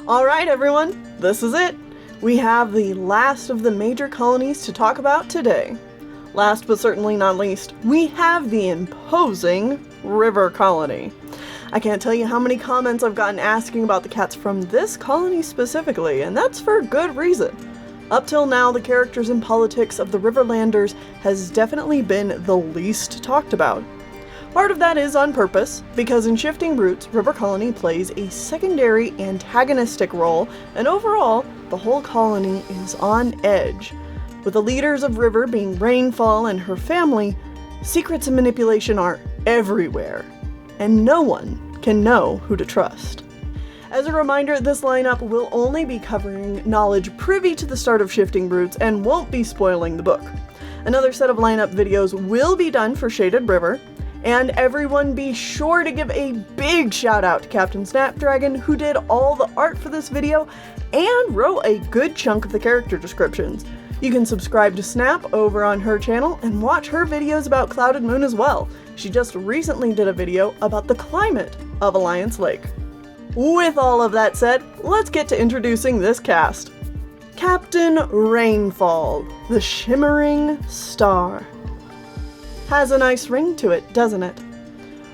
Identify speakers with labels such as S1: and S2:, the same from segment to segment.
S1: Alright everyone, this is it. We have the last of the major colonies to talk about today. Last but certainly not least, we have the imposing River Colony. I can't tell you how many comments I've gotten asking about the cats from this colony specifically, and that's for good reason. Up till now, the characters and politics of the Riverlanders has definitely been the least talked about. Part of that is on purpose, because in Shifting Roots, River Colony plays a secondary antagonistic role, and overall, the whole colony is on edge. With the leaders of River being Rainfall and her family, secrets and manipulation are everywhere, and no one can know who to trust. As a reminder, this lineup will only be covering knowledge privy to the start of Shifting Roots and won't be spoiling the book. Another set of lineup videos will be done for Shaded River, and everyone be sure to give a big shout out to Captain Snapdragon, who did all the art for this video and wrote a good chunk of the character descriptions. You can subscribe to Snap over on her channel and watch her videos about Clouded Moon as well. She just recently did a video about the climate of Alliance Lake. With all of that said, let's get to introducing this cast. Captain Rainfall, the Shimmering Star. Has a nice ring to it, doesn't it?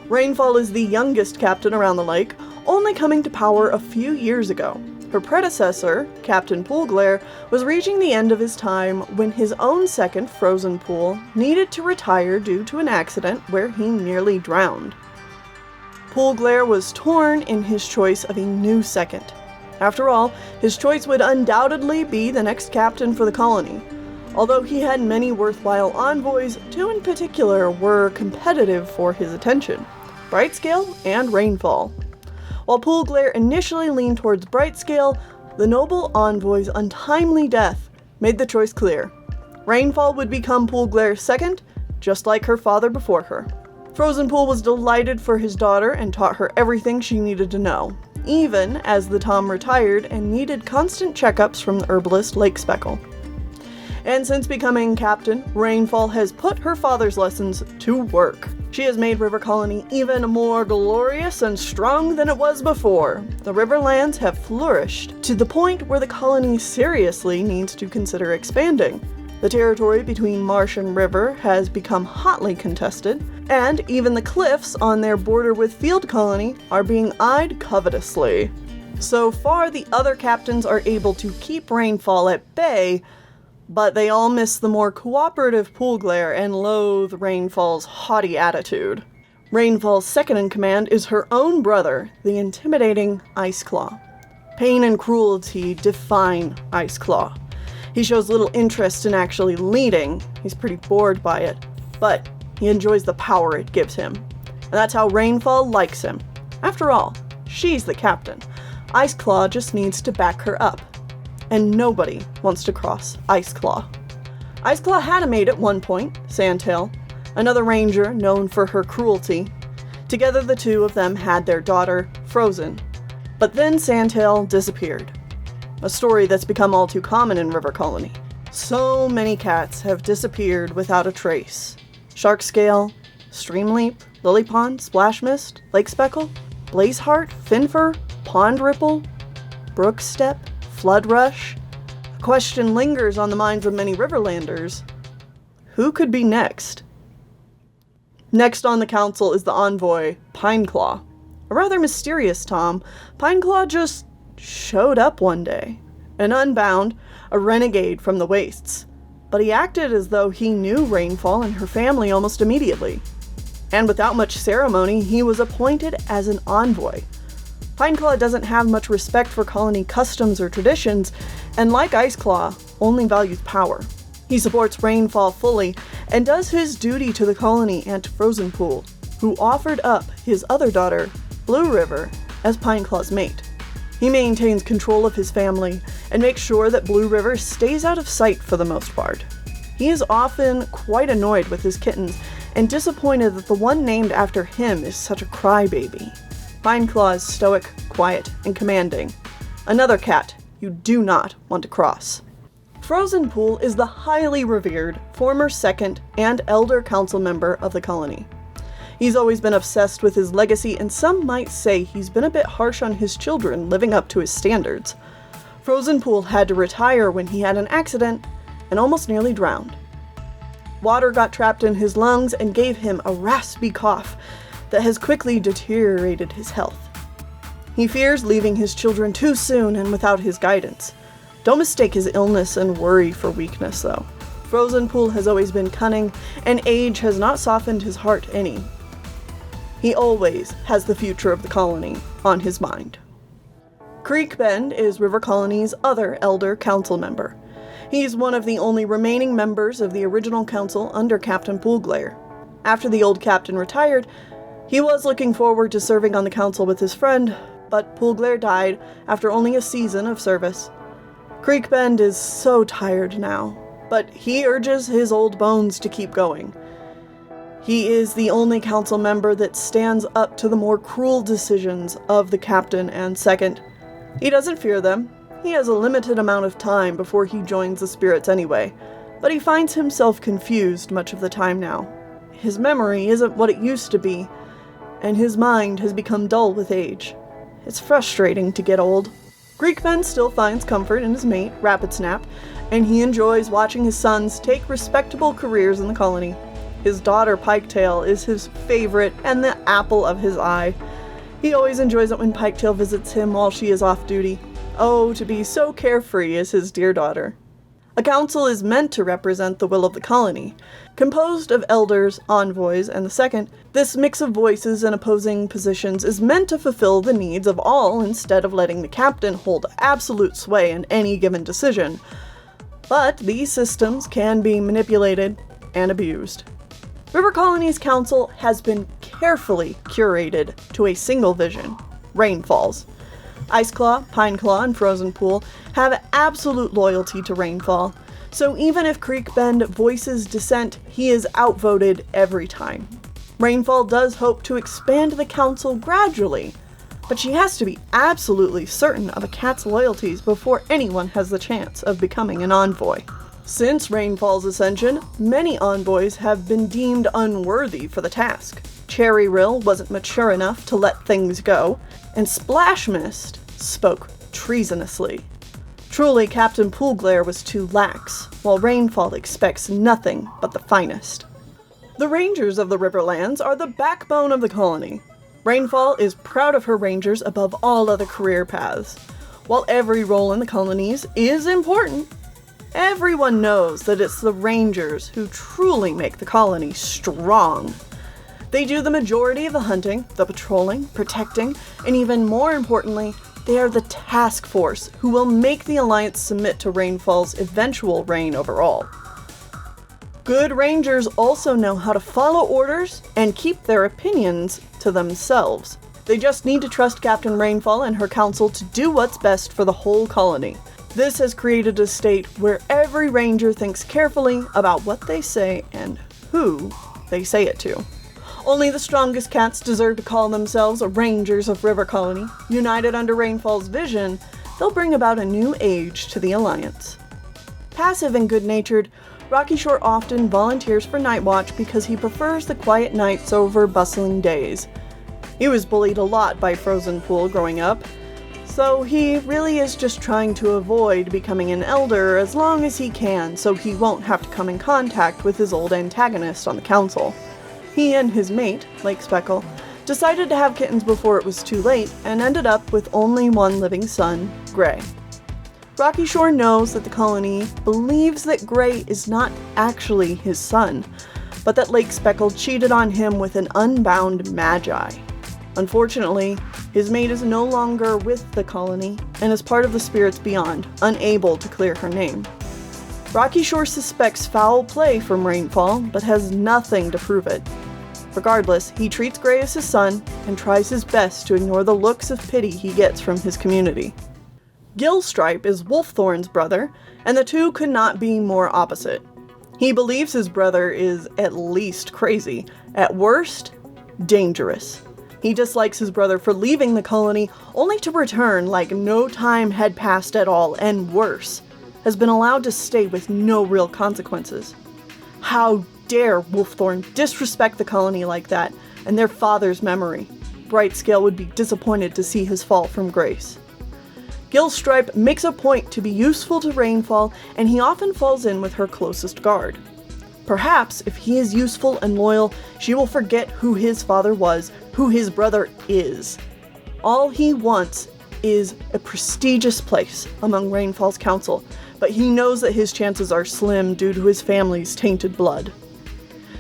S1: Rainfall is the youngest captain around the lake, only coming to power a few years ago. Her predecessor, Captain Poolglare, was reaching the end of his time when his own second, Frozen Pool, needed to retire due to an accident where he nearly drowned. Poolglare was torn in his choice of a new second. After all, his choice would undoubtedly be the next captain for the colony. Although he had many worthwhile envoys, two in particular were competitive for his attention: Brightscale and Rainfall. While Poolglare initially leaned towards Brightscale, the noble envoy's untimely death made the choice clear. Rainfall would become Poolglare's second, just like her father before her. Frozen Pool was delighted for his daughter and taught her everything she needed to know, even as the Tom retired and needed constant checkups from the Herbalist Lake Speckle. And since becoming captain, Rainfall has put her father's lessons to work. She has made River Colony even more glorious and strong than it was before. The Riverlands have flourished to the point where the colony seriously needs to consider expanding. The territory between marsh and river has become hotly contested, and even the cliffs on their border with Field Colony are being eyed covetously. So far, the other captains are able to keep Rainfall at bay, but they all miss the more cooperative Poolglare and loathe Rainfall's haughty attitude. Rainfall's second in command is her own brother, the intimidating Iceclaw. Pain and cruelty define Iceclaw. He shows little interest in actually leading, he's pretty bored by it, but he enjoys the power it gives him. And that's how Rainfall likes him. After all, she's the captain. Iceclaw just needs to back her up. And nobody wants to cross Iceclaw. Iceclaw had a mate at one point, Sandtail, another ranger known for her cruelty. Together the two of them had their daughter, Frozen. But then Sandtail disappeared. A story that's become all too common in River Colony. So many cats have disappeared without a trace. Sharkscale, Streamleap, Lilypond, Splash Mist, Lake Speckle, Blazeheart, Finfur, Pond Ripple, Brookstep, Flood Rush. A question lingers on the minds of many Riverlanders. Who could be next? Next on the council is the envoy, Pineclaw. A rather mysterious Tom, Pineclaw just showed up one day. An unbound, a renegade from the wastes. But he acted as though he knew Rainfall and her family almost immediately. And without much ceremony, he was appointed as an envoy. Pineclaw doesn't have much respect for colony customs or traditions, and like Iceclaw, only values power. He supports Rainfall fully, and does his duty to the colony and to Frozen Pool, who offered up his other daughter, Blue River, as Pineclaw's mate. He maintains control of his family, and makes sure that Blue River stays out of sight for the most part. He is often quite annoyed with his kittens, and disappointed that the one named after him is such a crybaby. Pineclaw is stoic, quiet, and commanding. Another cat you do not want to cross. Frozen Pool is the highly revered former second and elder council member of the colony. He's always been obsessed with his legacy, and some might say he's been a bit harsh on his children, living up to his standards. Frozenpool had to retire when he had an accident and almost nearly drowned. Water got trapped in his lungs and gave him a raspy cough that has quickly deteriorated his health. He fears leaving his children too soon and without his guidance. Don't mistake his illness and worry for weakness, though. Frozenpool has always been cunning, and age has not softened his heart any. He always has the future of the colony on his mind. Creek Bend is River Colony's other elder council member. He's one of the only remaining members of the original council under Captain Poolglare. After the old captain retired, he was looking forward to serving on the council with his friend, but Poolglare died after only a season of service. Creek Bend is so tired now, but he urges his old bones to keep going. He is the only council member that stands up to the more cruel decisions of the captain and second. He doesn't fear them. He has a limited amount of time before he joins the spirits anyway, but he finds himself confused much of the time now. His memory isn't what it used to be, and his mind has become dull with age. It's frustrating to get old. Creek Bend still finds comfort in his mate, Rapid Snap, and he enjoys watching his sons take respectable careers in the colony. His daughter, Piketail, is his favorite and the apple of his eye. He always enjoys it when Piketail visits him while she is off duty. Oh, to be so carefree is his dear daughter. A council is meant to represent the will of the colony. Composed of elders, envoys, and the second, this mix of voices and opposing positions is meant to fulfill the needs of all instead of letting the captain hold absolute sway in any given decision. But these systems can be manipulated and abused. River Colony's council has been carefully curated to a single vision: Rainfalls. Iceclaw, Pineclaw, and Frozenpool have absolute loyalty to Rainfall, so even if Creek Bend voices dissent, he is outvoted every time. Rainfall does hope to expand the council gradually, but she has to be absolutely certain of a cat's loyalties before anyone has the chance of becoming an envoy. Since Rainfall's ascension, many envoys have been deemed unworthy for the task. Cherry Rill wasn't mature enough to let things go, and Splash Mist spoke treasonously. Truly, Captain Poolglare was too lax, while Rainfall expects nothing but the finest. The Rangers of the Riverlands are the backbone of the colony. Rainfall is proud of her Rangers above all other career paths. While every role in the colonies is important, everyone knows that it's the Rangers who truly make the colony strong. They do the majority of the hunting, the patrolling, protecting, and even more importantly, they are the task force who will make the Alliance submit to Rainfall's eventual reign over all. Good Rangers also know how to follow orders and keep their opinions to themselves. They just need to trust Captain Rainfall and her council to do what's best for the whole colony. This has created a state where every Ranger thinks carefully about what they say and who they say it to. Only the strongest cats deserve to call themselves Rangers of River Colony. United under Rainfall's vision, they'll bring about a new age to the Alliance. Passive and good-natured, Rocky Shore often volunteers for Night Watch because he prefers the quiet nights over bustling days. He was bullied a lot by Frozenpool growing up, so he really is just trying to avoid becoming an elder as long as he can so he won't have to come in contact with his old antagonist on the council. He and his mate, Lake Speckle, decided to have kittens before it was too late and ended up with only one living son, Gray. Rocky Shore knows that the colony believes that Gray is not actually his son, but that Lake Speckle cheated on him with an unbound magi. Unfortunately, his mate is no longer with the colony and is part of the spirits beyond, unable to clear her name. Rocky Shore suspects foul play from Rainfall, but has nothing to prove it. Regardless, he treats Gray as his son and tries his best to ignore the looks of pity he gets from his community. Gilstripe is Wolfthorn's brother, and the two could not be more opposite. He believes his brother is at least crazy, at worst, dangerous. He dislikes his brother for leaving the colony only to return like no time had passed at all, and worse, has been allowed to stay with no real consequences. How dare Wolfthorn disrespect the colony like that, and their father's memory. Brightscale would be disappointed to see his fall from grace. Gilstripe makes a point to be useful to Rainfall, and he often falls in with her closest guard. Perhaps, if he is useful and loyal, she will forget who his father was, who his brother is. All he wants is a prestigious place among Rainfall's council, but he knows that his chances are slim due to his family's tainted blood.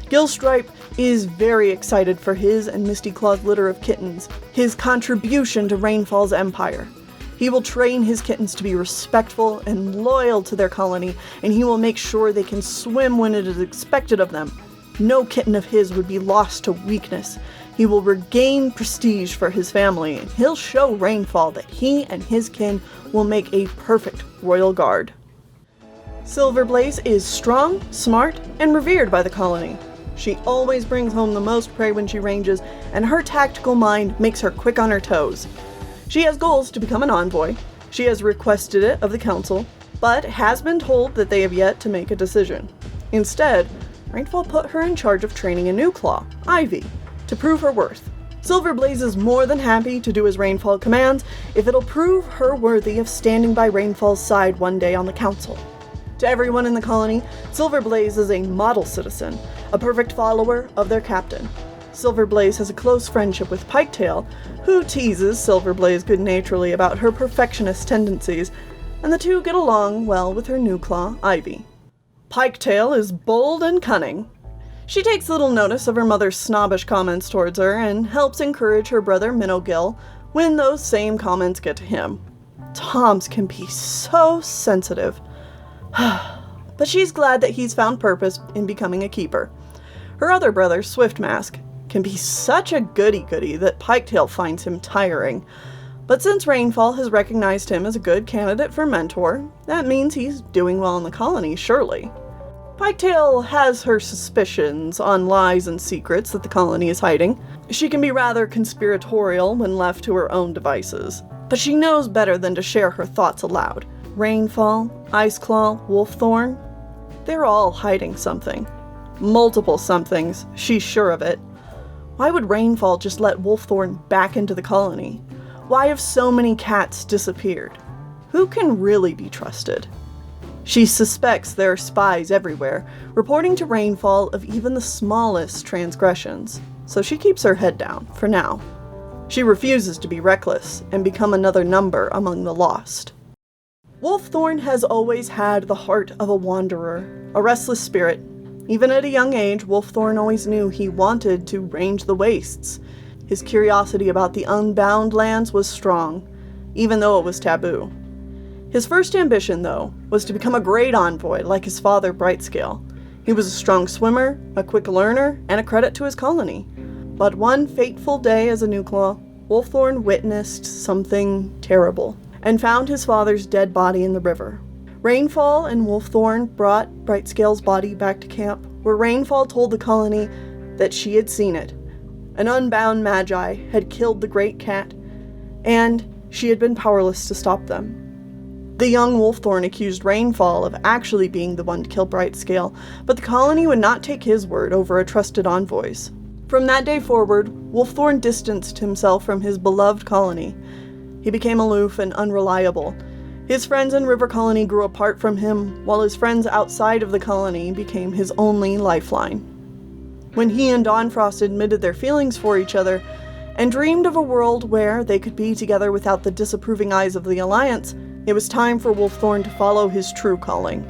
S1: Gilstripe is very excited for his and Misty Claw's litter of kittens, his contribution to Rainfall's empire. He will train his kittens to be respectful and loyal to their colony, and he will make sure they can swim when it is expected of them. No kitten of his would be lost to weakness. He will regain prestige for his family, and he'll show Rainfall that he and his kin will make a perfect royal guard. Silverblaze is strong, smart, and revered by the colony. She always brings home the most prey when she ranges, and her tactical mind makes her quick on her toes. She has goals to become an envoy. She has requested it of the council, but has been told that they have yet to make a decision. Instead, Rainfall put her in charge of training a new claw, Ivy, to prove her worth. Silverblaze is more than happy to do as Rainfall commands if it'll prove her worthy of standing by Rainfall's side one day on the council. To everyone in the colony, Silverblaze is a model citizen, a perfect follower of their captain. Silverblaze has a close friendship with Piketail, who teases Silverblaze good-naturedly about her perfectionist tendencies, and the two get along well with her new claw, Ivy. Piketail is bold and cunning. She takes little notice of her mother's snobbish comments towards her and helps encourage her brother Minnowgill when those same comments get to him. Toms can be so sensitive. But she's glad that he's found purpose in becoming a keeper. Her other brother, Swiftmask, can be such a goody-goody that Piketail finds him tiring. But since Rainfall has recognized him as a good candidate for mentor, that means he's doing well in the colony, surely. Piketail has her suspicions on lies and secrets that the colony is hiding. She can be rather conspiratorial when left to her own devices, but she knows better than to share her thoughts aloud. Rainfall, Iceclaw, Wolfthorn, they're all hiding something. Multiple somethings, she's sure of it. Why would Rainfall just let Wolfthorn back into the colony? Why have so many cats disappeared? Who can really be trusted? She suspects there are spies everywhere, reporting to Rainfall of even the smallest transgressions, so she keeps her head down, for now. She refuses to be reckless and become another number among the lost. Wolfthorn has always had the heart of a wanderer, a restless spirit. Even at a young age, Wolfthorn always knew he wanted to range the wastes. His curiosity about the unbound lands was strong, even though it was taboo. His first ambition, though, was to become a great envoy like his father Brightscale. He was a strong swimmer, a quick learner, and a credit to his colony. But one fateful day as a Newclaw, Wolfthorn witnessed something terrible, and found his father's dead body in the river. Rainfall and Wolfthorn brought Brightscale's body back to camp, where Rainfall told the colony that she had seen it. An unbound magi had killed the great cat, and she had been powerless to stop them. The young Wolfthorn accused Rainfall of actually being the one to kill Brightscale, but the colony would not take his word over a trusted envoy's. From that day forward, Wolfthorn distanced himself from his beloved colony. He became aloof and unreliable. His friends in River Colony grew apart from him, while his friends outside of the colony became his only lifeline. When he and Dawnfrost admitted their feelings for each other, and dreamed of a world where they could be together without the disapproving eyes of the Alliance, it was time for Wolfthorn to follow his true calling.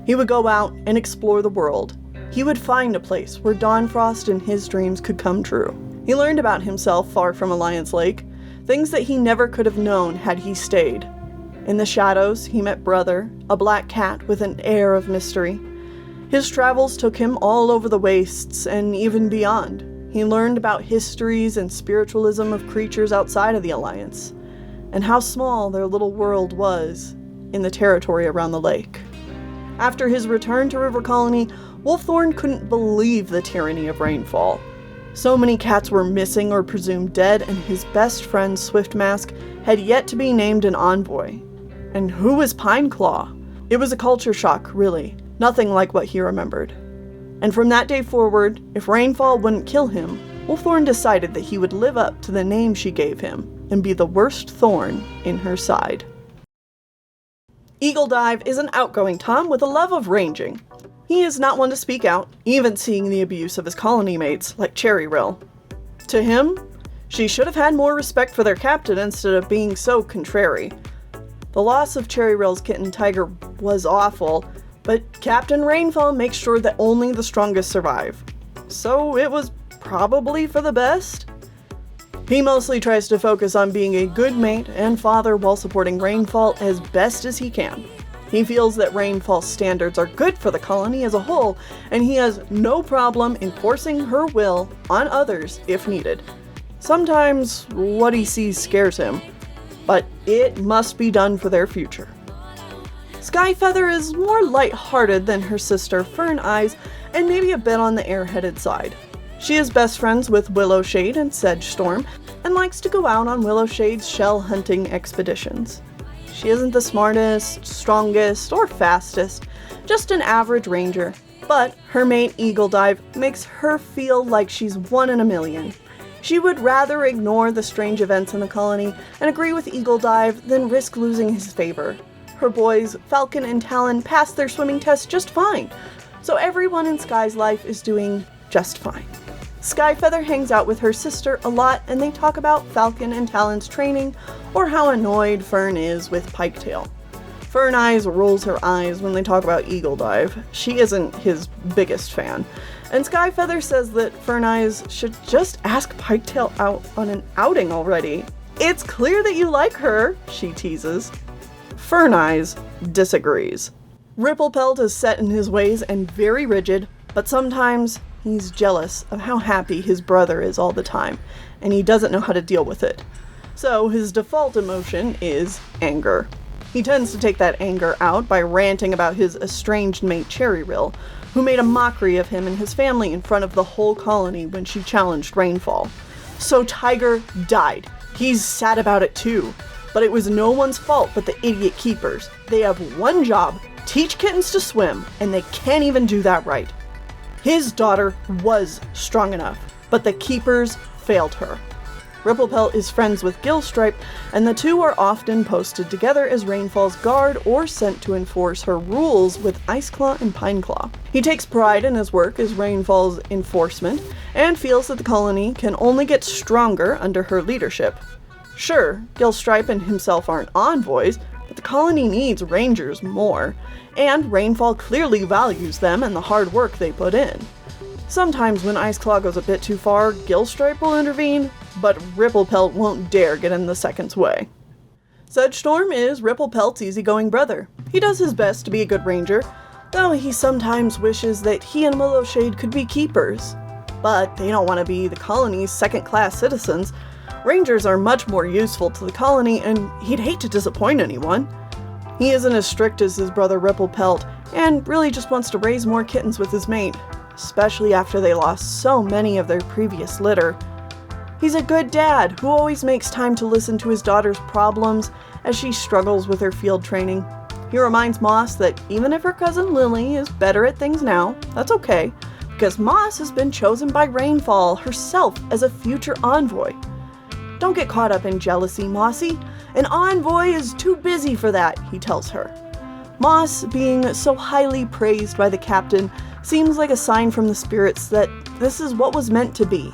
S1: He would go out and explore the world. He would find a place where Dawnfrost and his dreams could come true. He learned about himself far from Alliance Lake, things that he never could have known had he stayed. In the shadows, he met Brother, a black cat with an air of mystery. His travels took him all over the wastes and even beyond. He learned about histories and spiritualism of creatures outside of the Alliance, and how small their little world was in the territory around the lake. After his return to River Colony, Wolfthorn couldn't believe the tyranny of Rainfall. So many cats were missing or presumed dead, and his best friend Swiftmask had yet to be named an envoy. And who was Pineclaw? It was a culture shock, really. Nothing like what he remembered. And from that day forward, if Rainfall wouldn't kill him, Wolfthorn decided that he would live up to the name she gave him and be the worst thorn in her side. Eagledive is an outgoing Tom with a love of ranging. He is not one to speak out, even seeing the abuse of his colony mates, like Cherryrill. To him, she should have had more respect for their captain instead of being so contrary. The loss of Cherryrill's kitten Tiger was awful, but Captain Rainfall makes sure that only the strongest survive. So it was probably for the best? He mostly tries to focus on being a good mate and father while supporting Rainfall as best as he can. He feels that Rainfall's standards are good for the colony as a whole, and he has no problem enforcing her will on others if needed. Sometimes what he sees scares him, but it must be done for their future. Skyfeather is more light-hearted than her sister Fern Eyes, and maybe a bit on the airheaded side. She is best friends with Willowshade and Sedgestorm, and likes to go out on Willowshade's shell hunting expeditions. She isn't the smartest, strongest, or fastest, just an average ranger, but her mate Eagledive makes her feel like she's one in a million. She would rather ignore the strange events in the colony and agree with Eagledive than risk losing his favor. Her boys, Falcon and Talon, passed their swimming test just fine, so everyone in Sky's life is doing just fine. Skyfeather hangs out with her sister a lot, and they talk about Falcon and Talon's training, or how annoyed Fern is with Piketail. Fern Eyes rolls her eyes when they talk about Eagledive. She isn't his biggest fan. And Skyfeather says that Fern Eyes should just ask Piketail out on an outing already. It's clear that you like her, she teases. Fern Eyes disagrees. Ripplepelt is set in his ways and very rigid, but sometimes he's jealous of how happy his brother is all the time, and he doesn't know how to deal with it. So his default emotion is anger. He tends to take that anger out by ranting about his estranged mate Cherryrill, who made a mockery of him and his family in front of the whole colony when she challenged Rainfall. So Tiger died. He's sad about it too, but it was no one's fault but the idiot keepers. They have one job: teach kittens to swim, and they can't even do that right. His daughter was strong enough, but the keepers failed her. Ripplepelt is friends with Gillstripe, and the two are often posted together as Rainfall's guard or sent to enforce her rules with Iceclaw and Pineclaw. He takes pride in his work as Rainfall's enforcement, and feels that the colony can only get stronger under her leadership. Sure, Gillstripe and himself aren't envoys, but the colony needs rangers more, and Rainfall clearly values them and the hard work they put in. Sometimes when Iceclaw goes a bit too far, Gillstripe will intervene, but Ripplepelt won't dare get in the second's way. Sedgestorm is Ripplepelt's easygoing brother. He does his best to be a good ranger, though he sometimes wishes that he and Willowshade could be keepers. But they don't want to be the colony's second-class citizens. Rangers are much more useful to the colony, and he'd hate to disappoint anyone. He isn't as strict as his brother Ripplepelt, and really just wants to raise more kittens with his mate, especially after they lost so many of their previous litter. He's a good dad who always makes time to listen to his daughter's problems as she struggles with her field training. He reminds Moss that even if her cousin Lily is better at things now, that's okay, because Moss has been chosen by Rainfall herself as a future envoy. Don't get caught up in jealousy, Mossy. An envoy is too busy for that, he tells her. Moss, being so highly praised by the captain, seems like a sign from the spirits that this is what was meant to be.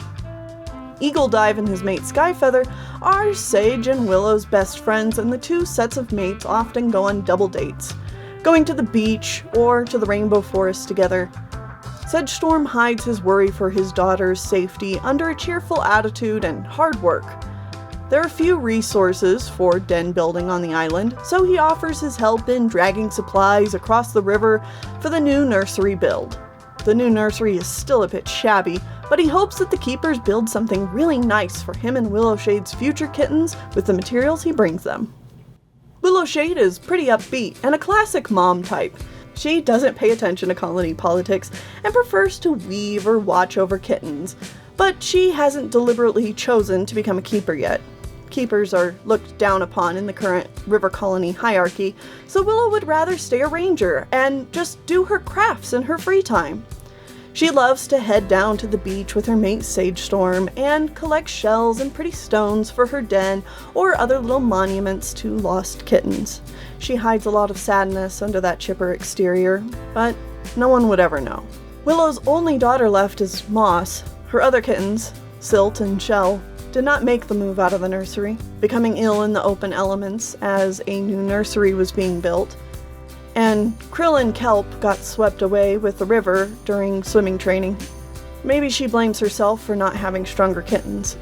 S1: Eagledive and his mate Skyfeather are Sage and Willow's best friends, and the two sets of mates often go on double dates, going to the beach or to the Rainbow Forest together. Sedgestorm hides his worry for his daughter's safety under a cheerful attitude and hard work. There are few resources for den building on the island, so he offers his help in dragging supplies across the river for the new nursery build. The new nursery is still a bit shabby, but he hopes that the keepers build something really nice for him and Willowshade's future kittens with the materials he brings them. Willowshade is pretty upbeat and a classic mom type. She doesn't pay attention to colony politics and prefers to weave or watch over kittens, but she hasn't deliberately chosen to become a keeper yet. Keepers are looked down upon in the current river colony hierarchy, so Willow would rather stay a ranger and just do her crafts in her free time. She loves to head down to the beach with her mate Sage Storm and collect shells and pretty stones for her den or other little monuments to lost kittens. She hides a lot of sadness under that chipper exterior, but no one would ever know. Willow's only daughter left is Moss. Her other kittens, Silt and Shell, did not make the move out of the nursery, becoming ill in the open elements as a new nursery was being built. And Krill and Kelp got swept away with the river during swimming training. Maybe she blames herself for not having stronger kittens.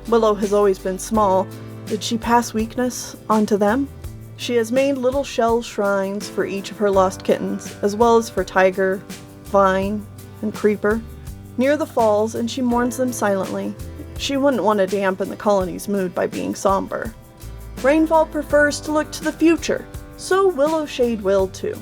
S1: Willow has always been small. Did she pass weakness onto them? She has made little shell shrines for each of her lost kittens, as well as for Tiger, Vine, and Creeper, near the falls, and she mourns them silently. She wouldn't want to dampen the colony's mood by being somber. Rainfall prefers to look to the future, so Willowshade will too.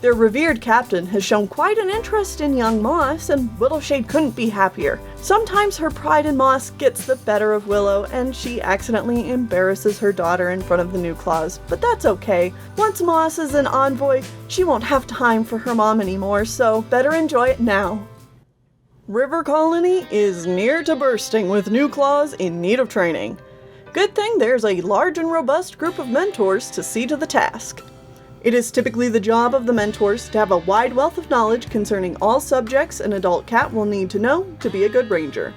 S1: Their revered captain has shown quite an interest in young Moss, and Willowshade couldn't be happier. Sometimes her pride in Moss gets the better of Willow, and she accidentally embarrasses her daughter in front of the new claws, but that's okay. Once Moss is an envoy, she won't have time for her mom anymore, so better enjoy it now. River Colony is near to bursting with new claws in need of training. Good thing there's a large and robust group of mentors to see to the task. It is typically the job of the mentors to have a wide wealth of knowledge concerning all subjects an adult cat will need to know to be a good ranger.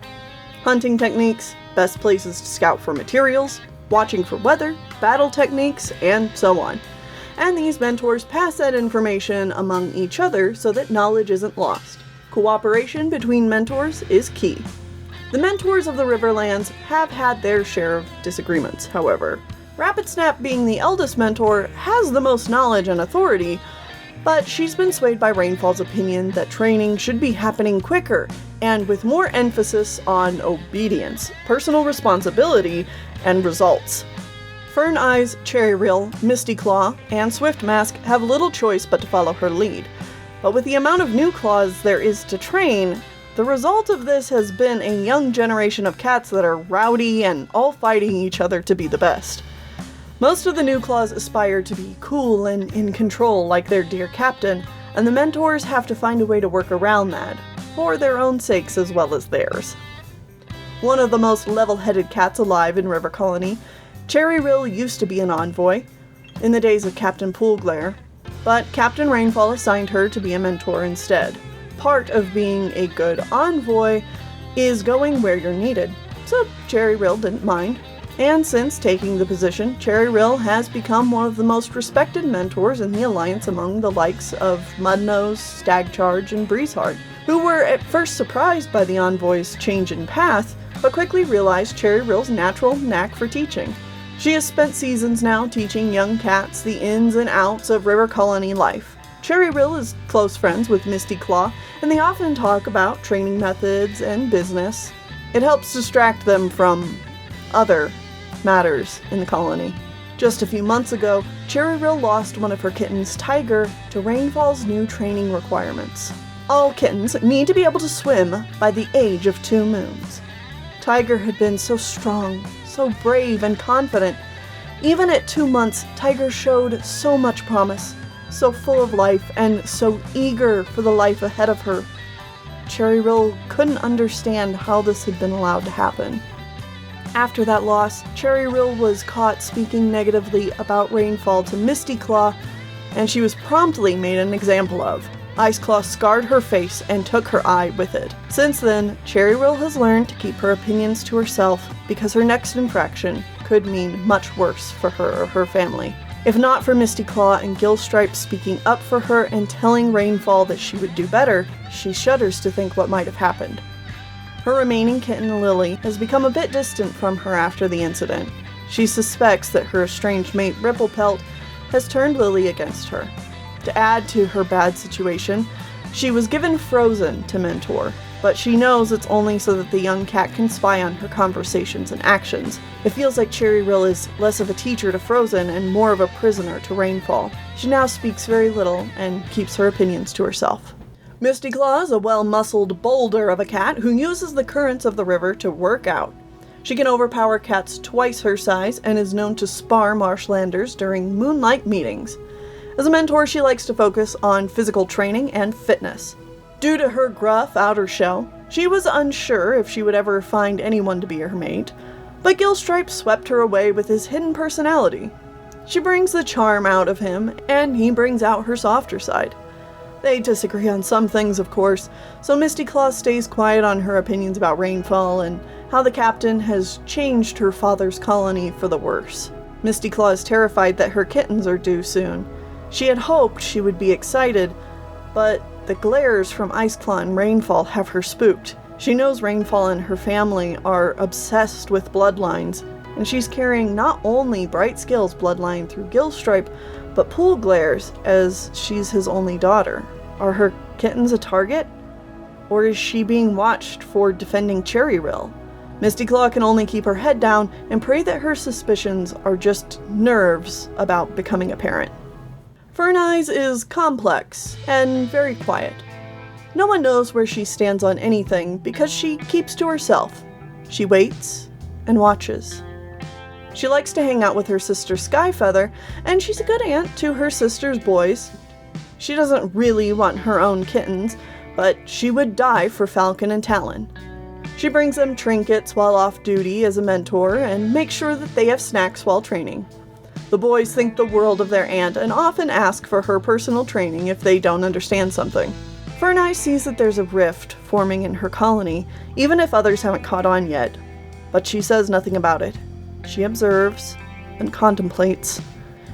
S1: Hunting techniques, best places to scout for materials, watching for weather, battle techniques, and so on. And these mentors pass that information among each other so that knowledge isn't lost. Cooperation between mentors is key. The mentors of the Riverlands have had their share of disagreements, however. Rapid Snap, being the eldest mentor, has the most knowledge and authority, but she's been swayed by Rainfall's opinion that training should be happening quicker, and with more emphasis on obedience, personal responsibility, and results. Fern Eyes, Cherry Rill, Misty Claw, and Swift Mask have little choice but to follow her lead. But with the amount of new claws there is to train, the result of this has been a young generation of cats that are rowdy and all fighting each other to be the best. Most of the new claws aspire to be cool and in control like their dear captain, and the mentors have to find a way to work around that, for their own sakes as well as theirs. One of the most level-headed cats alive in River Colony, Cherry Rill used to be an envoy in the days of Captain Poolglare, but Captain Rainfall assigned her to be a mentor instead. Part of being a good envoy is going where you're needed, so Cherry Rill didn't mind. And since taking the position, Cherry Rill has become one of the most respected mentors in the Alliance among the likes of Mudnose, Stagcharge, and Breezeheart, who were at first surprised by the envoy's change in path, but quickly realized Cherry Rill's natural knack for teaching. She has spent seasons now teaching young cats the ins and outs of River Colony life. Cherry Rill is close friends with Misty Claw, and they often talk about training methods and business. It helps distract them from other matters in the colony. Just a few months ago, Cherry Rill lost one of her kittens, Tiger, to Rainfall's new training requirements. All kittens need to be able to swim by the age of 2 moons. Tiger had been so strong, so brave and confident. Even at 2 months, Tiger showed so much promise, so full of life, and so eager for the life ahead of her. Cherry Rill couldn't understand how this had been allowed to happen. After that loss, Cherry Rill was caught speaking negatively about Rainfall to Misty Claw, and she was promptly made an example of. Ice Claw scarred her face and took her eye with it. Since then, Cherry Rill has learned to keep her opinions to herself because her next infraction could mean much worse for her or her family. If not for Misty Claw and Gillstripe speaking up for her and telling Rainfall that she would do better, she shudders to think what might have happened. Her remaining kitten, Lily, has become a bit distant from her after the incident. She suspects that her estranged mate, Ripplepelt, has turned Lily against her. To add to her bad situation, she was given Frozen to mentor, but she knows it's only so that the young cat can spy on her conversations and actions. It feels like Cherry Rill is less of a teacher to Frozen and more of a prisoner to Rainfall. She now speaks very little and keeps her opinions to herself. Misty Claw is a well-muscled boulder of a cat who uses the currents of the river to work out. She can overpower cats twice her size and is known to spar marshlanders during moonlight meetings. As a mentor, she likes to focus on physical training and fitness. Due to her gruff outer shell, she was unsure if she would ever find anyone to be her mate, but Gilstripe swept her away with his hidden personality. She brings the charm out of him, and he brings out her softer side. They disagree on some things, of course, so Misty Claw stays quiet on her opinions about Rainfall and how the captain has changed her father's colony for the worse. Misty Claw is terrified that her kittens are due soon. She had hoped she would be excited, but the glares from Iceclaw and Rainfall have her spooked. She knows Rainfall and her family are obsessed with bloodlines, and she's carrying not only Brightscale's bloodline through Gilstripe, but Pool Glare's, as she's his only daughter. Are her kittens a target? Or is she being watched for defending Cherry Rill? Misty Claw can only keep her head down and pray that her suspicions are just nerves about becoming a parent. Fern Eyes is complex and very quiet. No one knows where she stands on anything because she keeps to herself. She waits and watches. She likes to hang out with her sister Skyfeather, and she's a good aunt to her sister's boys. She doesn't really want her own kittens, but she would die for Falcon and Talon. She brings them trinkets while off duty as a mentor and makes sure that they have snacks while training. The boys think the world of their aunt and often ask for her personal training if they don't understand something. Fern Eye sees that there's a rift forming in her colony, even if others haven't caught on yet, but she says nothing about it. She observes and contemplates.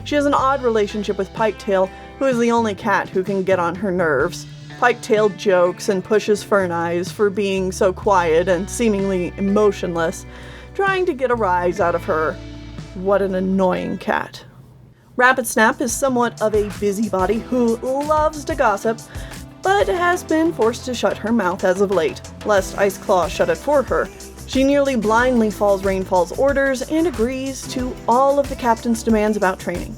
S1: She has an odd relationship with Piketail, who is the only cat who can get on her nerves. Piketail jokes and pushes Fern Eyes for being so quiet and seemingly emotionless, trying to get a rise out of her. What an annoying cat. Rapid Snap is somewhat of a busybody who loves to gossip, but has been forced to shut her mouth as of late, lest Iceclaw shut it for her. She nearly blindly follows Rainfall's orders and agrees to all of the captain's demands about training.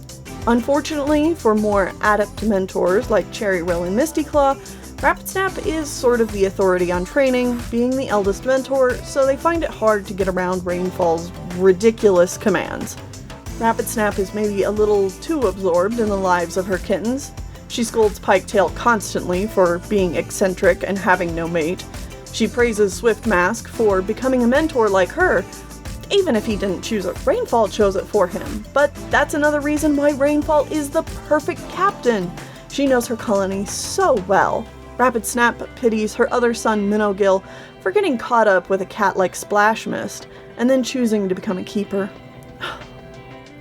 S1: Unfortunately, for more adept mentors like Cherry Rill and Misty Claw, Rapid Snap is sort of the authority on training, being the eldest mentor, so they find it hard to get around Rainfall's ridiculous commands. Rapid Snap is maybe a little too absorbed in the lives of her kittens. She scolds Piketail constantly for being eccentric and having no mate. She praises Swift Mask for becoming a mentor like her, even if he didn't choose it. Rainfall chose it for him, but that's another reason why Rainfall is the perfect captain. She knows her colony so well. Rapid Snap pities her other son Minogill for getting caught up with a cat like Splash Mist, and then choosing to become a keeper.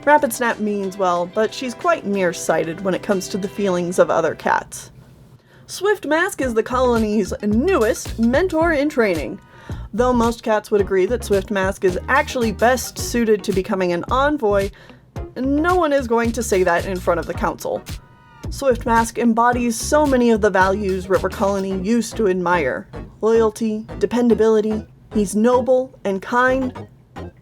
S1: Rapid Snap means well, but she's quite nearsighted when it comes to the feelings of other cats. Swift Mask is the colony's newest mentor in training. Though most cats would agree that Swift Mask is actually best suited to becoming an envoy, no one is going to say that in front of the council. Swift Mask embodies so many of the values River Colony used to admire. Loyalty, dependability, he's noble and kind.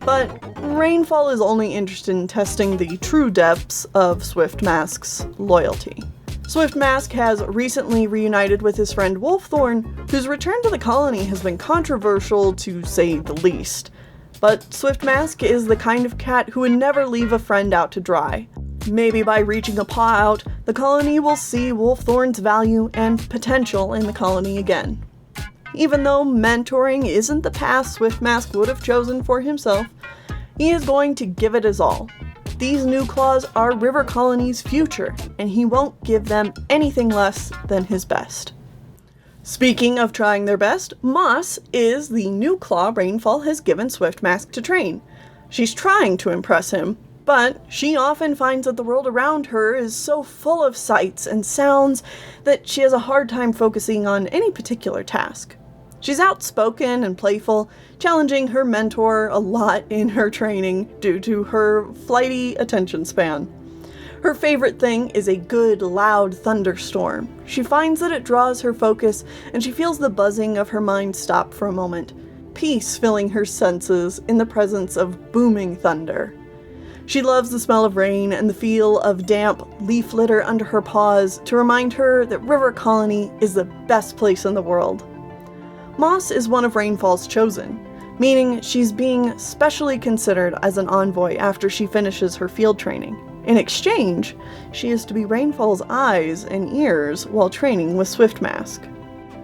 S1: But Rainfall is only interested in testing the true depths of Swift Mask's loyalty. Swift Mask has recently reunited with his friend Wolfthorn, whose return to the colony has been controversial to say the least. But Swift Mask is the kind of cat who would never leave a friend out to dry. Maybe by reaching a paw out, the colony will see Wolfthorn's value and potential in the colony again. Even though mentoring isn't the path Swift Mask would have chosen for himself, he is going to give it his all. These new claws are River Colony's future, and he won't give them anything less than his best. Speaking of trying their best, Moss is the new claw Rainfall has given Swift Mask to train. She's trying to impress him, but she often finds that the world around her is so full of sights and sounds that she has a hard time focusing on any particular task. She's outspoken and playful, challenging her mentor a lot in her training due to her flighty attention span. Her favorite thing is a good, loud thunderstorm. She finds that it draws her focus, and she feels the buzzing of her mind stop for a moment, peace filling her senses in the presence of booming thunder. She loves the smell of rain and the feel of damp leaf litter under her paws to remind her that River Colony is the best place in the world. Moss is one of Rainfall's chosen, meaning she's being specially considered as an envoy after she finishes her field training. In exchange, she is to be Rainfall's eyes and ears while training with Swift Mask.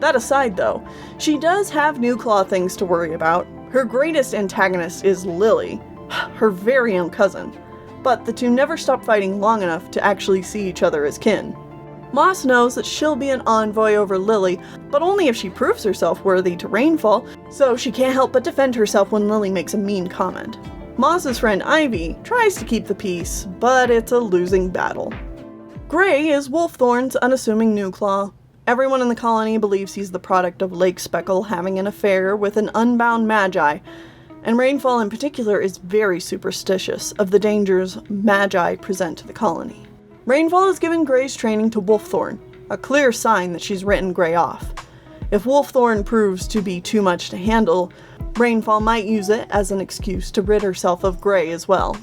S1: That aside though, she does have new Claw things to worry about. Her greatest antagonist is Lily, her very own cousin, but the two never stop fighting long enough to actually see each other as kin. Moss knows that she'll be an envoy over Lily, but only if she proves herself worthy to Rainfall, so she can't help but defend herself when Lily makes a mean comment. Moss's friend Ivy tries to keep the peace, but it's a losing battle. Gray is Wolfthorn's unassuming new Claw. Everyone in the colony believes he's the product of Lake Speckle having an affair with an unbound magi, and Rainfall in particular is very superstitious of the dangers magi present to the colony. Rainfall has given Gray's training to Wolfthorn, a clear sign that she's written Gray off. If Wolfthorn proves to be too much to handle, Rainfall might use it as an excuse to rid herself of Gray as well.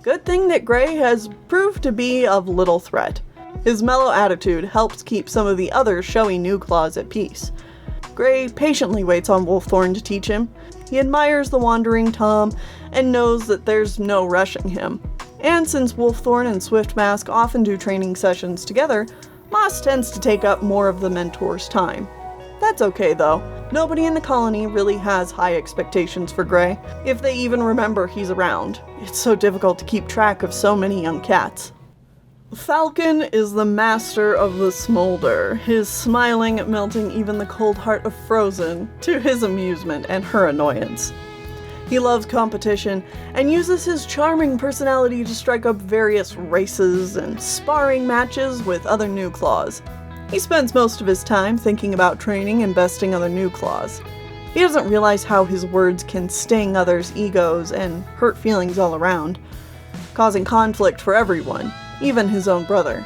S1: Good thing that Gray has proved to be of little threat. His mellow attitude helps keep some of the other showy new Claws at peace. Gray patiently waits on Wolfthorn to teach him. He admires the wandering Tom and knows that there's no rushing him. And since Wolfthorn and Swiftmask often do training sessions together, Moss tends to take up more of the mentor's time. That's okay though. Nobody in the colony really has high expectations for Gray, if they even remember he's around. It's so difficult to keep track of so many young cats. Falcon is the master of the smolder, his smiling melting even the cold heart of Frozen, to his amusement and her annoyance. He loves competition, and uses his charming personality to strike up various races and sparring matches with other new Claws. He spends most of his time thinking about training and besting other new Claws. He doesn't realize how his words can sting others' egos and hurt feelings all around, causing conflict for everyone, even his own brother.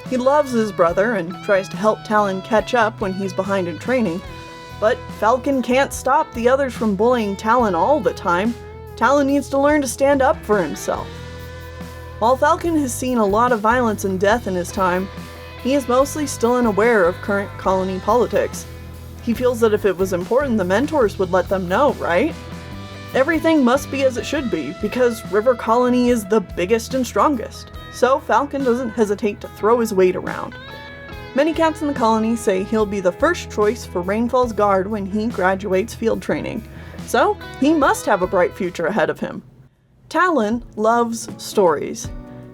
S1: He loves his brother and tries to help Talon catch up when he's behind in training, but Falcon can't stop the others from bullying Talon all the time. Talon needs to learn to stand up for himself. While Falcon has seen a lot of violence and death in his time, he is mostly still unaware of current colony politics. He feels that if it was important, the mentors would let them know, right? Everything must be as it should be, because River Colony is the biggest and strongest, so Falcon doesn't hesitate to throw his weight around. Many cats in the colony say he'll be the first choice for Rainfall's guard when he graduates field training, so he must have a bright future ahead of him. Talon loves stories.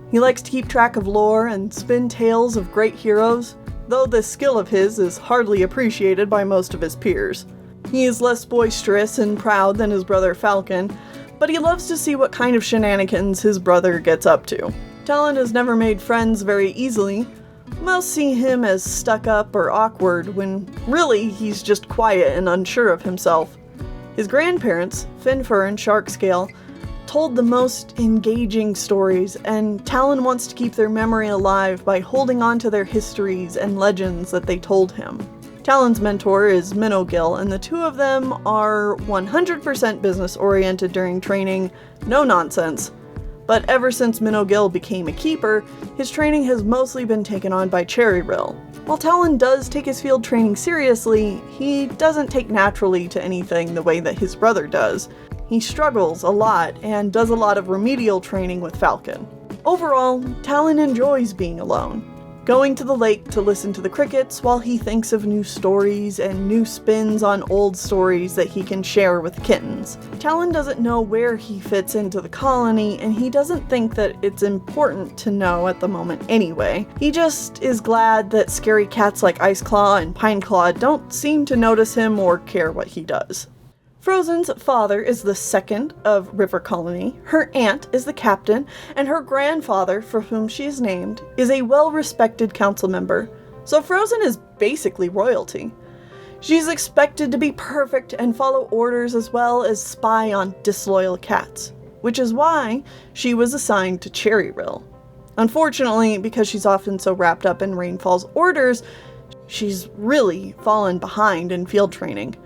S1: He likes to keep track of lore and spin tales of great heroes, though this skill of his is hardly appreciated by most of his peers. He is less boisterous and proud than his brother Falcon, but he loves to see what kind of shenanigans his brother gets up to. Talon has never made friends very easily. Most see him as stuck up or awkward, when really he's just quiet and unsure of himself. His grandparents, Finfur and Sharkscale, told the most engaging stories, and Talon wants to keep their memory alive by holding on to their histories and legends that they told him. Talon's mentor is Minnogill, and the two of them are 100% business-oriented during training, no nonsense. But ever since Minnogill became a keeper, his training has mostly been taken on by Cherryrill. While Talon does take his field training seriously, he doesn't take naturally to anything the way that his brother does. He struggles a lot and does a lot of remedial training with Falcon. Overall, Talon enjoys being alone, going to the lake to listen to the crickets while he thinks of new stories and new spins on old stories that he can share with kittens. Talon doesn't know where he fits into the colony, and he doesn't think that it's important to know at the moment anyway. He just is glad that scary cats like Iceclaw and Pineclaw don't seem to notice him or care what he does. Frozen's father is the second of River Colony, her aunt is the captain, and her grandfather, for whom she is named, is a well-respected council member, so Frozen is basically royalty. She's expected to be perfect and follow orders as well as spy on disloyal cats, which is why she was assigned to Cherryrill. Unfortunately, because she's often so wrapped up in Rainfall's orders, she's really fallen behind in field training.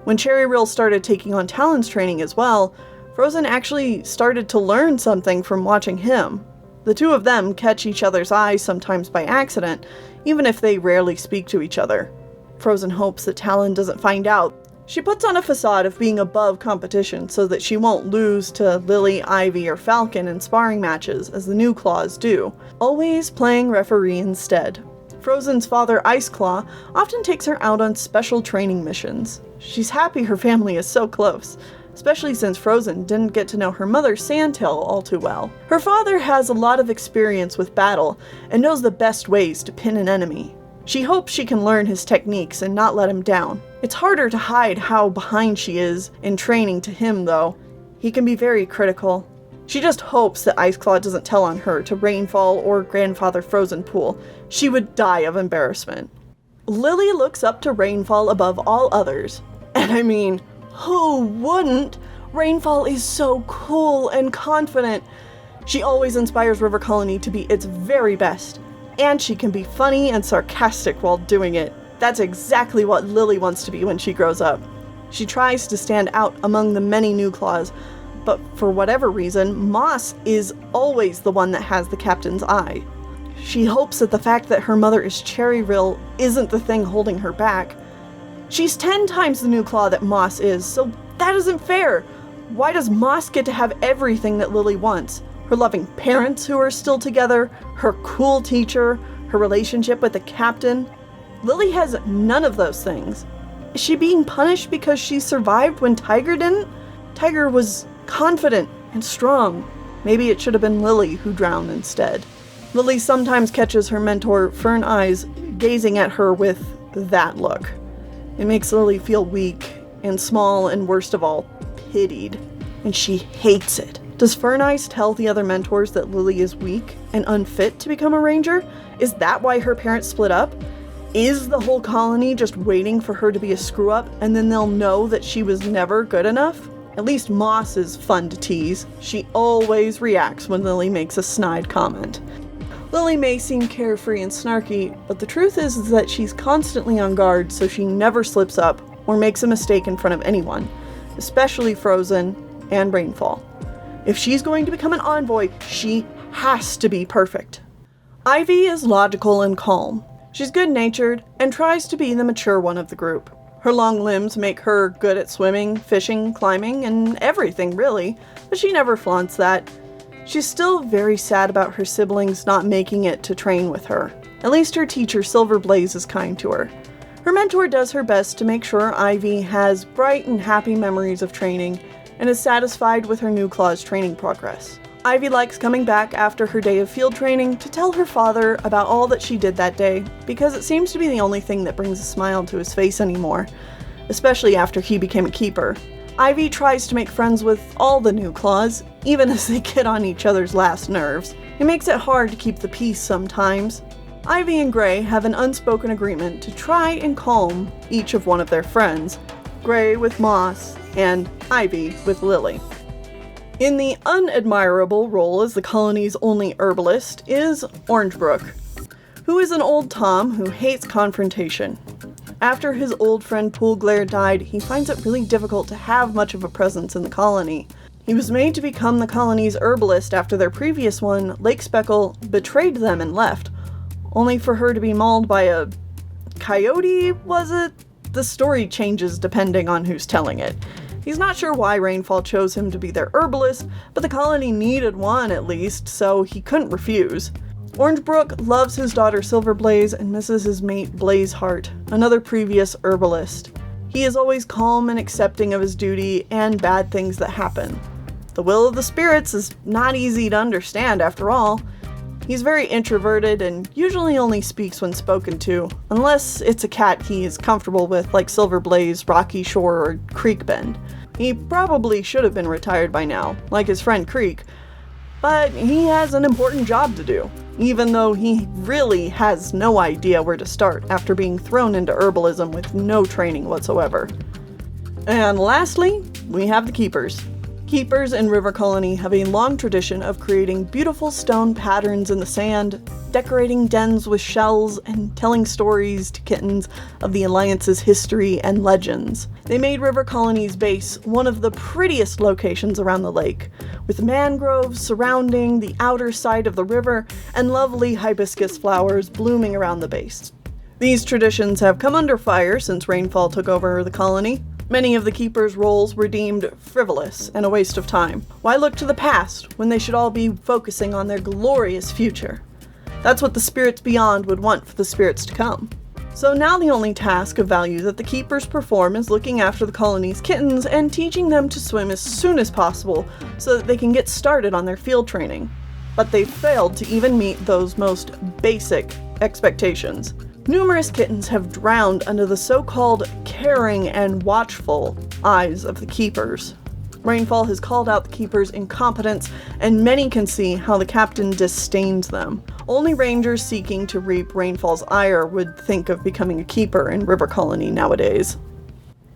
S1: When Cherryrill started taking on Talon's training as well, Frozen actually started to learn something from watching him. The two of them catch each other's eyes sometimes by accident, even if they rarely speak to each other. Frozen hopes that Talon doesn't find out. She puts on a facade of being above competition so that she won't lose to Lily, Ivy, or Falcon in sparring matches, as the new Claws do, always playing referee instead. Frozen's father, Iceclaw, often takes her out on special training missions. She's happy her family is so close, especially since Frozen didn't get to know her mother, Sandtail, all too well. Her father has a lot of experience with battle and knows the best ways to pin an enemy. She hopes she can learn his techniques and not let him down. It's harder to hide how behind she is in training to him, though. He can be very critical. She just hopes that Iceclaw doesn't tell on her to Rainfall or Grandfather Frozenpool. She would die of embarrassment. Lily looks up to Rainfall above all others. And I mean, who wouldn't? Rainfall is so cool and confident. She always inspires River Colony to be its very best. And she can be funny and sarcastic while doing it. That's exactly what Lily wants to be when she grows up. She tries to stand out among the many new claws, but for whatever reason, Moss is always the one that has the captain's eye. She hopes that the fact that her mother is Cherry Rill isn't the thing holding her back. She's 10 times the new claw that Moss is, so that isn't fair. Why does Moss get to have everything that Lily wants? Her loving parents who are still together, her cool teacher, her relationship with the captain. Lily has none of those things. Is she being punished because she survived when Tiger didn't? Tiger was confident and strong. Maybe it should have been Lily who drowned instead. Lily sometimes catches her mentor, Fern Eyes, gazing at her with that look. It makes Lily feel weak and small and, worst of all, pitied. And she hates it. Does Fern Eyes tell the other mentors that Lily is weak and unfit to become a ranger? Is that why her parents split up? Is the whole colony just waiting for her to be a screw-up and then they'll know that she was never good enough? At least Moss is fun to tease. She always reacts when Lily makes a snide comment. Lily may seem carefree and snarky, but the truth is that she's constantly on guard so she never slips up or makes a mistake in front of anyone, especially Frozen and Rainfall. If she's going to become an envoy, she has to be perfect. Ivy is logical and calm. She's good-natured and tries to be the mature one of the group. Her long limbs make her good at swimming, fishing, climbing, and everything really, but she never flaunts that. She's still very sad about her siblings not making it to train with her. At least her teacher, Silver Blaze, is kind to her. Her mentor does her best to make sure Ivy has bright and happy memories of training and is satisfied with her new claw's training progress. Ivy likes coming back after her day of field training to tell her father about all that she did that day, because it seems to be the only thing that brings a smile to his face anymore, especially after he became a keeper. Ivy tries to make friends with all the new claws, even as they get on each other's last nerves. It makes it hard to keep the peace sometimes. Ivy and Gray have an unspoken agreement to try and calm each of one of their friends, Gray with Moss and Ivy with Lily. In the unadmirable role as the colony's only herbalist is Orangebrook, who is an old Tom who hates confrontation. After his old friend Poolglare died, he finds it really difficult to have much of a presence in the colony. He was made to become the colony's herbalist after their previous one, Lake Speckle, betrayed them and left, only for her to be mauled by a coyote, was it? The story changes depending on who's telling it. He's not sure why Rainfall chose him to be their herbalist, but the colony needed one at least, so he couldn't refuse. Orangebrook loves his daughter Silverblaze and misses his mate Blazeheart, another previous herbalist. He is always calm and accepting of his duty and bad things that happen. The will of the spirits is not easy to understand after all. He's very introverted and usually only speaks when spoken to, unless it's a cat he is comfortable with like Silverblaze, Rocky Shore, or Creekbend. He probably should have been retired by now, like his friend Creek, but he has an important job to do, even though he really has no idea where to start after being thrown into herbalism with no training whatsoever. And lastly, we have the Keepers. Keepers in River Colony have a long tradition of creating beautiful stone patterns in the sand, decorating dens with shells, and telling stories to kittens of the Alliance's history and legends. They made River Colony's base one of the prettiest locations around the lake, with mangroves surrounding the outer side of the river and lovely hibiscus flowers blooming around the base. These traditions have come under fire since Rainfall took over the colony. Many of the Keepers' roles were deemed frivolous and a waste of time. Why look to the past when they should all be focusing on their glorious future? That's what the spirits beyond would want for the spirits to come. So now the only task of value that the keepers perform is looking after the colony's kittens and teaching them to swim as soon as possible so that they can get started on their field training. But they've failed to even meet those most basic expectations. Numerous kittens have drowned under the so-called caring and watchful eyes of the keepers. Rainfall has called out the keepers' incompetence, and many can see how the captain disdains them. Only rangers seeking to reap Rainfall's ire would think of becoming a keeper in River Colony nowadays.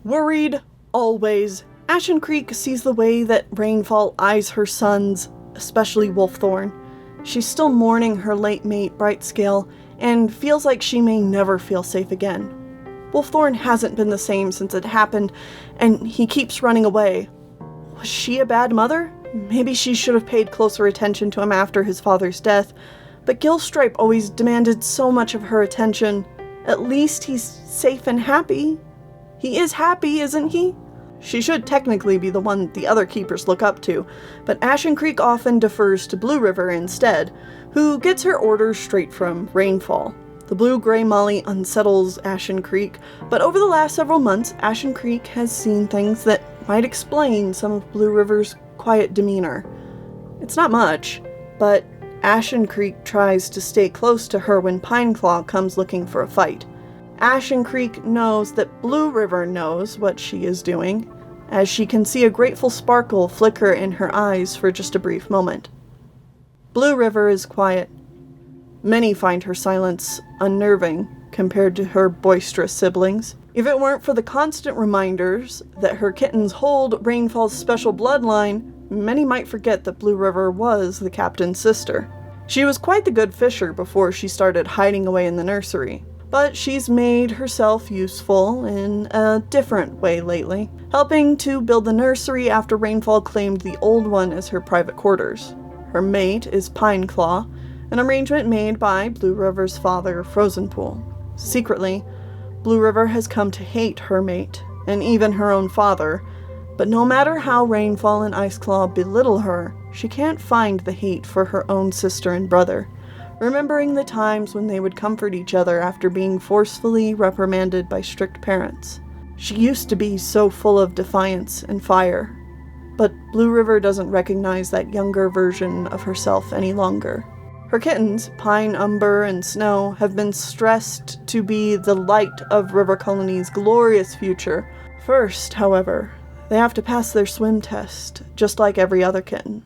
S1: Worried, always, Ashen Creek sees the way that Rainfall eyes her sons, especially Wolfthorn. She's still mourning her late mate Brightscale, and feels like she may never feel safe again. Wolfthorn hasn't been the same since it happened, and he keeps running away. Was she a bad mother? Maybe she should have paid closer attention to him after his father's death, but Gilstripe always demanded so much of her attention. At least he's safe and happy. He is happy, isn't he? She should technically be the one the other keepers look up to, but Ashen Creek often defers to Blue River instead, who gets her orders straight from Rainfall. The blue-gray molly unsettles Ashen Creek, but over the last several months, Ashen Creek has seen things that might explain some of Blue River's quiet demeanor. It's not much, but Ashen Creek tries to stay close to her when Pineclaw comes looking for a fight. Ashen Creek knows that Blue River knows what she is doing, as she can see a grateful sparkle flicker in her eyes for just a brief moment. Blue River is quiet. Many find her silence unnerving compared to her boisterous siblings. If it weren't for the constant reminders that her kittens hold Rainfall's special bloodline, many might forget that Blue River was the captain's sister. She was quite the good fisher before she started hiding away in the nursery, but she's made herself useful in a different way lately, helping to build the nursery after Rainfall claimed the old one as her private quarters. Her mate is Pineclaw, an arrangement made by Blue River's father, Frozenpool. Secretly, Blue River has come to hate her mate, and even her own father, but no matter how Rainfall and Iceclaw belittle her, she can't find the hate for her own sister and brother, remembering the times when they would comfort each other after being forcefully reprimanded by strict parents. She used to be so full of defiance and fire, but Blue River doesn't recognize that younger version of herself any longer. Her kittens, Pine, Umber, and Snow, have been stressed to be the light of River Colony's glorious future. First, however, they have to pass their swim test, just like every other kitten.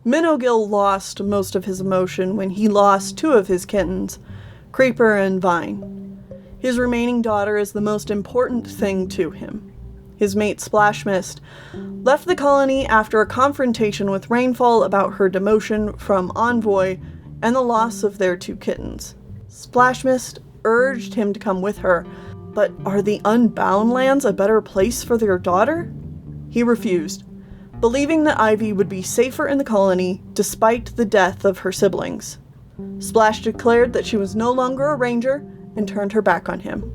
S1: Minogill lost most of his emotion when he lost two of his kittens, Creeper and Vine. His remaining daughter is the most important thing to him. His mate Splashmist left the colony after a confrontation with Rainfall about her demotion from envoy and the loss of their two kittens. Splashmist urged him to come with her, but are the Unbound Lands a better place for their daughter? He refused, believing that Ivy would be safer in the colony despite the death of her siblings. Splash declared that she was no longer a ranger and turned her back on him.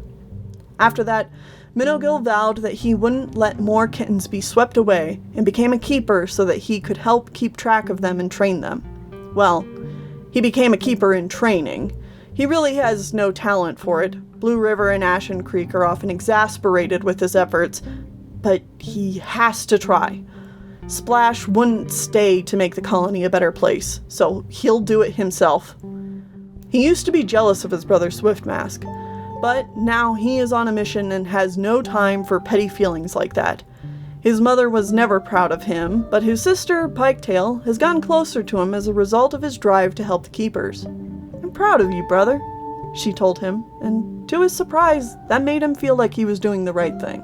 S1: After that, Minogill vowed that he wouldn't let more kittens be swept away and became a keeper so that he could help keep track of them and train them. Well, he became a keeper in training. He really has no talent for it. Blue River and Ashen Creek are often exasperated with his efforts, but he has to try. Splash wouldn't stay to make the colony a better place, so he'll do it himself. He used to be jealous of his brother Swiftmask, but now he is on a mission and has no time for petty feelings like that. His mother was never proud of him, but his sister, Piketail, has gotten closer to him as a result of his drive to help the keepers. "I'm proud of you, brother," she told him, and to his surprise, that made him feel like he was doing the right thing.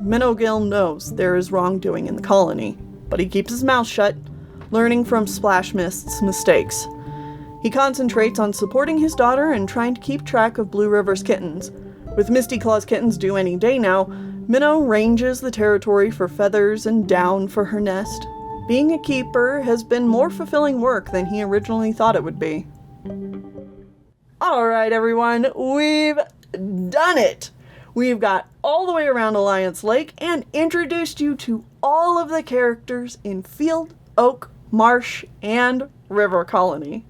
S1: Minogill knows there is wrongdoing in the colony, but he keeps his mouth shut, learning from Splashmist's mistakes. He concentrates on supporting his daughter and trying to keep track of Blue River's kittens. With Misty Claw's kittens due any day now, Minnow ranges the territory for feathers and down for her nest. Being a keeper has been more fulfilling work than he originally thought it would be. Alright everyone, we've done it! We've got all the way around Alliance Lake and introduced you to all of the characters in Field, Oak, Marsh, and River Colony.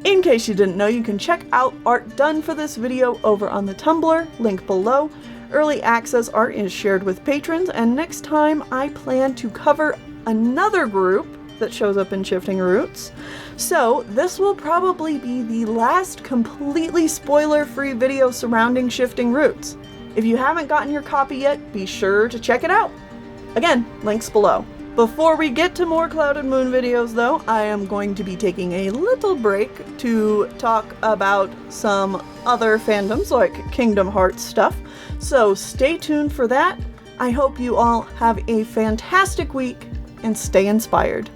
S1: In case you didn't know, you can check out art done for this video over on the Tumblr, link below. Early access art is shared with patrons, and next time I plan to cover another group that shows up in Shifting Roots. So this will probably be the last completely spoiler-free video surrounding Shifting Roots. If you haven't gotten your copy yet, be sure to check it out. Again, links below. Before we get to more Clouded Moon videos though, I am going to be taking a little break to talk about some other fandoms like Kingdom Hearts stuff, so stay tuned for that. I hope you all have a fantastic week and stay inspired.